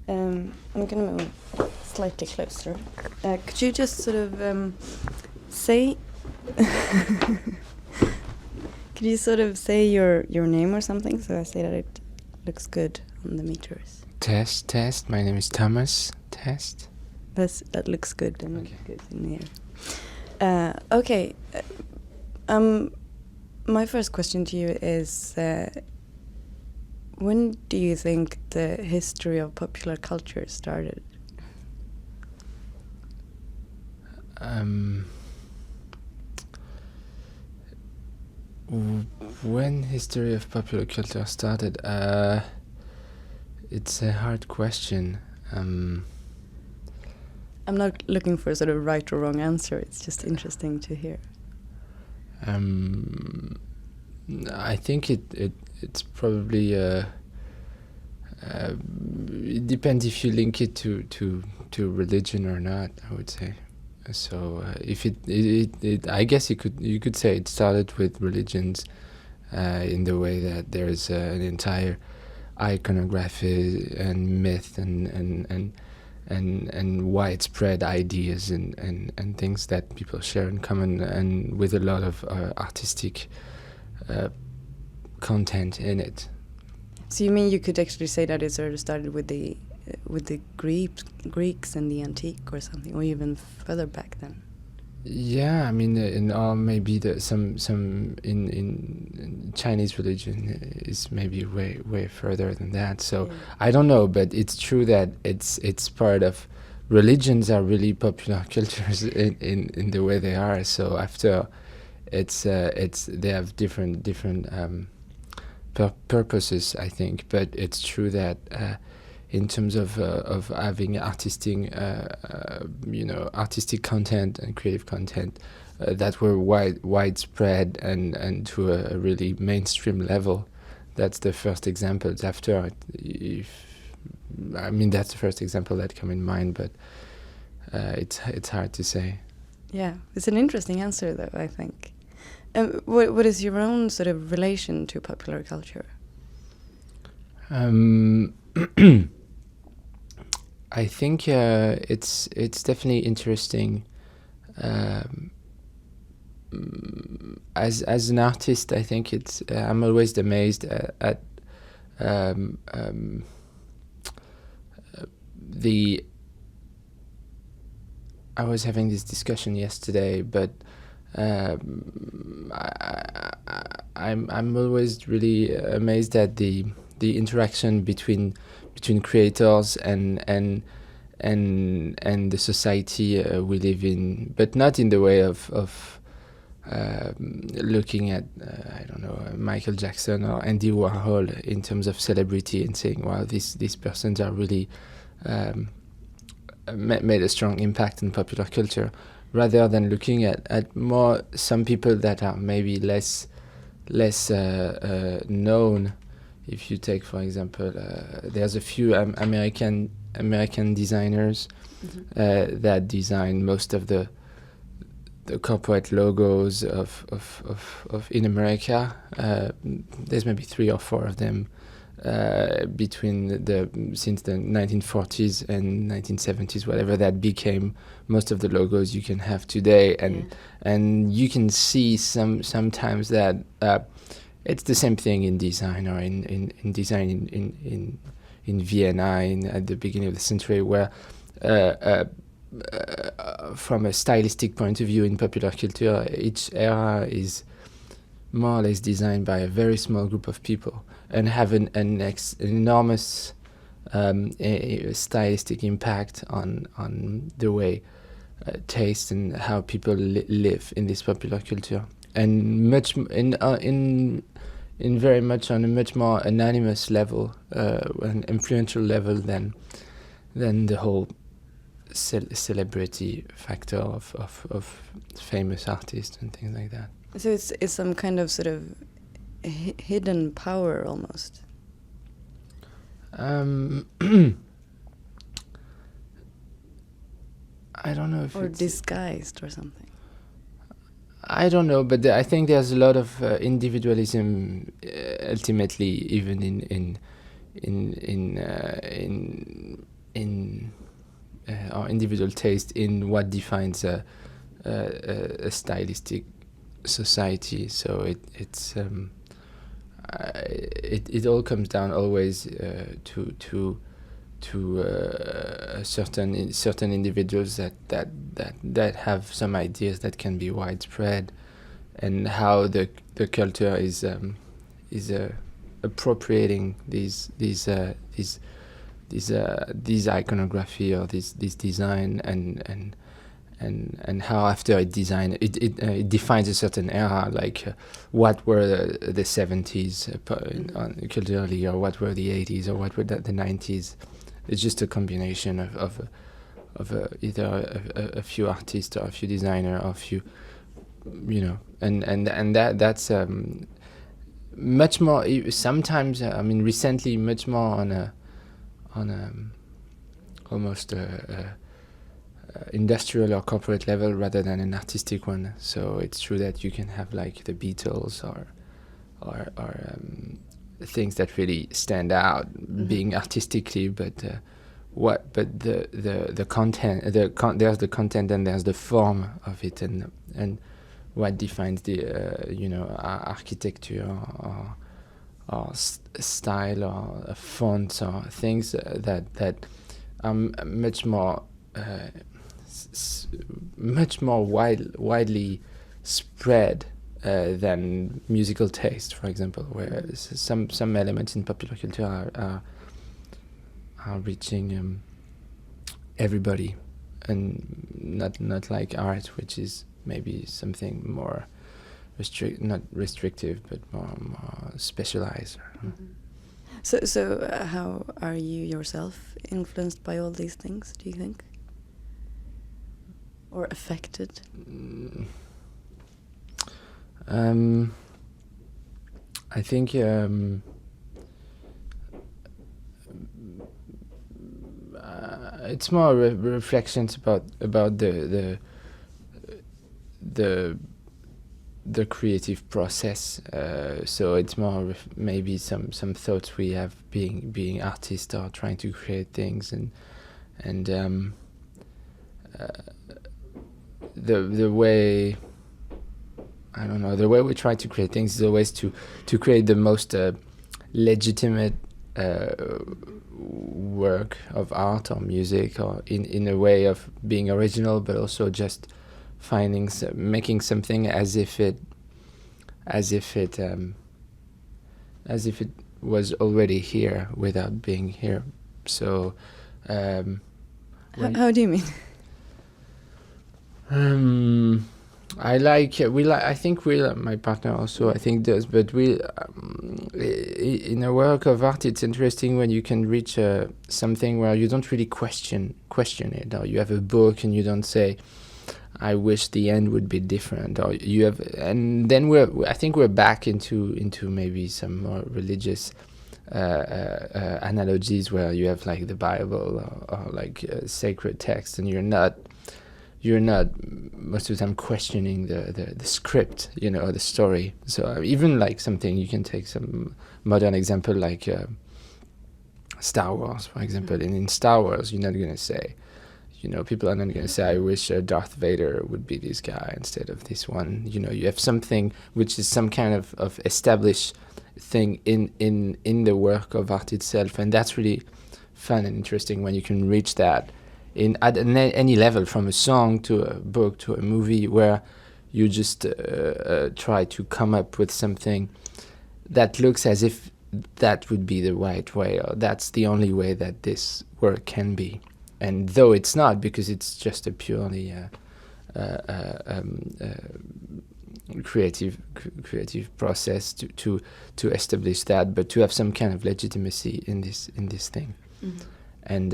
I'm gonna move slightly closer. Could you just sort of say? Could you sort of say your name or something so I say that it looks good on the meters? Test. My name is Thomas. Test. That looks good and Okay. good in here. Okay. My first question to you is, when do you think the history of popular culture started? When history of popular culture started, it's a hard question. I'm not looking for a sort of right or wrong answer. It's just interesting to hear. I think it's probably it depends if you link it to religion or not, I would say. So if it I guess you could say it started with religions, in the way that there's an entire iconography and myth and widespread ideas and things that people share in common, and with a lot of artistic content in it. So you mean you could actually say that it sort of started with the Greeks and the antique or something, or even further back then? Yeah, I mean, maybe some in Chinese religion is maybe way further than that. So Yeah. I don't know, but it's true that it's part of religions are really popular cultures in the way they are. So after it's they have different purposes, I think. But it's true that in terms of having artistic content and creative content that were widespread and to a really mainstream level. That's the first example. That's the first example that come in mind, but it's hard to say. Yeah, it's an interesting answer, though, I think. What is your own sort of relation to popular culture? I think it's definitely interesting. As an artist, I think I'm always amazed at the. I was having this discussion yesterday, but I'm always really amazed at the interaction between creators and the society we live in, but not in the way of looking at I don't know, Michael Jackson or Andy Warhol in terms of celebrity and saying, wow, these persons are really made a strong impact in popular culture, rather than looking at more some people that are maybe less known. If you take, for example, there's a few American designers that design most of the corporate logos of in America. There's maybe 3 or 4 of them since the 1940s and 1970s, whatever, that became most of the logos you can have today, and you can see sometimes that it's the same thing in design, or in design in Vienna at the beginning of the century, where from a stylistic point of view in popular culture, each era is more or less designed by a very small group of people and have an enormous stylistic impact on the way taste and how people live in this popular culture, and much in very much on a much more anonymous level, an influential level than the whole celebrity factor of famous artists and things like that. So it's some kind of sort of hidden power almost. I don't know if or it's disguised or something. I don't know, but I think there's a lot of individualism, ultimately, even in individual taste in what defines a stylistic society. So it all comes down always to certain individuals that have some ideas that can be widespread, and how the culture is appropriating these iconography or this design, and how after it defines a certain era, like what were the 70s culturally, or what were the 80s, or what were the 90s. It's just a combination of either a few artists or a few designers or a few, and that's much more sometimes. Recently, much more on a almost industrial or corporate level rather than an artistic one. So it's true that you can have like the Beatles or things that really stand out being artistically, but the content, there's the content and there's the form of it, and what defines the architecture or style or fonts or things that are much more widely spread than musical taste, for example, where some elements in popular culture are reaching everybody, and not like art, which is maybe something more not restrictive, but more specialized. So how are you yourself influenced by all these things, do you think? Or affected? I think it's more reflections about the creative process. So it's more maybe some thoughts we have being artists or trying to create things, and the way, I don't know, the way we try to create things is always to create the most legitimate work of art or music, or in a way of being original, but also just making something as if it was already here without being here. So how do you mean? I think my partner also I think does, but in a work of art, it's interesting when you can reach something where you don't really question it, or you have a book and you don't say, I wish the end would be different, or you have, and then I think we're back into maybe some more religious analogies, where you have like the Bible or like sacred text, and you're not most of the time questioning the script, the story. So even like something, you can take some modern example like Star Wars, for example. And in Star Wars, you're not going to say, people are not going to say, I wish Darth Vader would be this guy instead of this one. You have something which is some kind of established thing in the work of art itself, and that's really fun and interesting when you can reach that at any level, from a song to a book to a movie, where you just try to come up with something that looks as if that would be the right way, or that's the only way that this work can be. And though it's not, because it's just a purely creative process to establish that, but to have some kind of legitimacy in this thing. Mm-hmm. And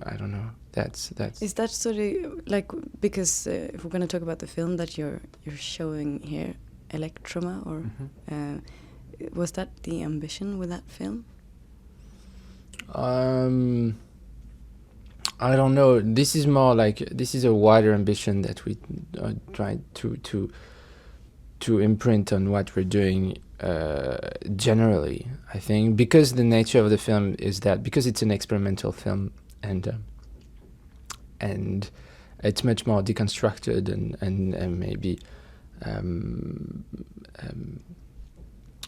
I don't know. That's. Is that sort of like, because if we're going to talk about the film that you're showing here, Electroma, or was that the ambition with that film? I don't know. This is more like, this is a wider ambition that we try to imprint on what we're doing generally, I think, because the nature of the film is that, because it's an experimental film, and and it's much more deconstructed and maybe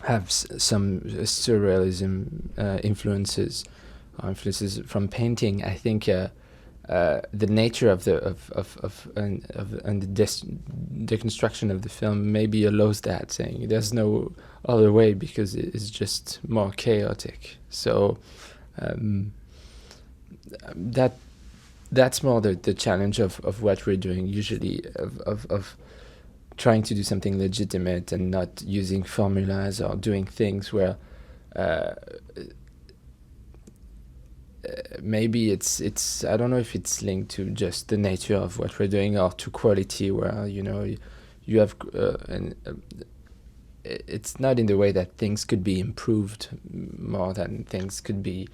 have some surrealism influences from painting. I think the nature of the deconstruction of the film maybe allows that, saying there's no other way because it's just more chaotic. So that's more the challenge of what we're doing usually, of trying to do something legitimate and not using formulas or doing things where maybe it's I don't know if it's linked to just the nature of what we're doing or to quality, where you have it's not in the way that things could be improved more than things could be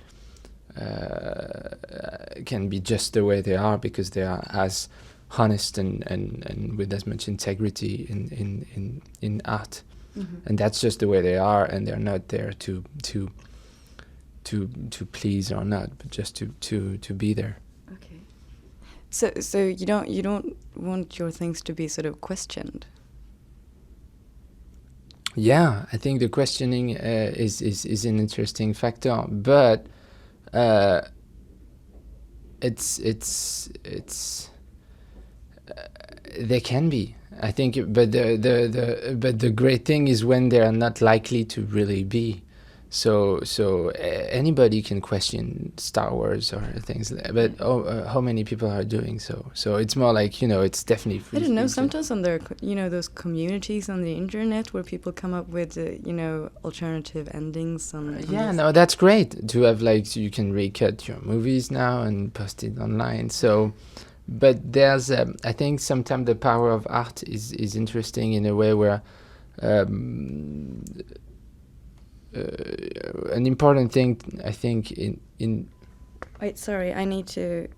can be just the way they are, because they are as honest and with as much integrity in art. Mm-hmm. And that's just the way they are, and they're not there to please or not, but just to be there. Okay. So you don't want your things to be sort of questioned? Yeah, I think the questioning is an interesting factor, but it's they can be, I think, but the great thing is when they are not likely to really be. So anybody can question Star Wars or things like that, but how many people are doing so? So it's more like, it's definitely free. I don't know, sometimes on their, those communities on the internet where people come up with, alternative endings on no, that's great to have, like, you can recut your movies now and post it online. So, but there's, I think sometimes the power of art is interesting in a way where an important thing, I think, in Wait, sorry, I need to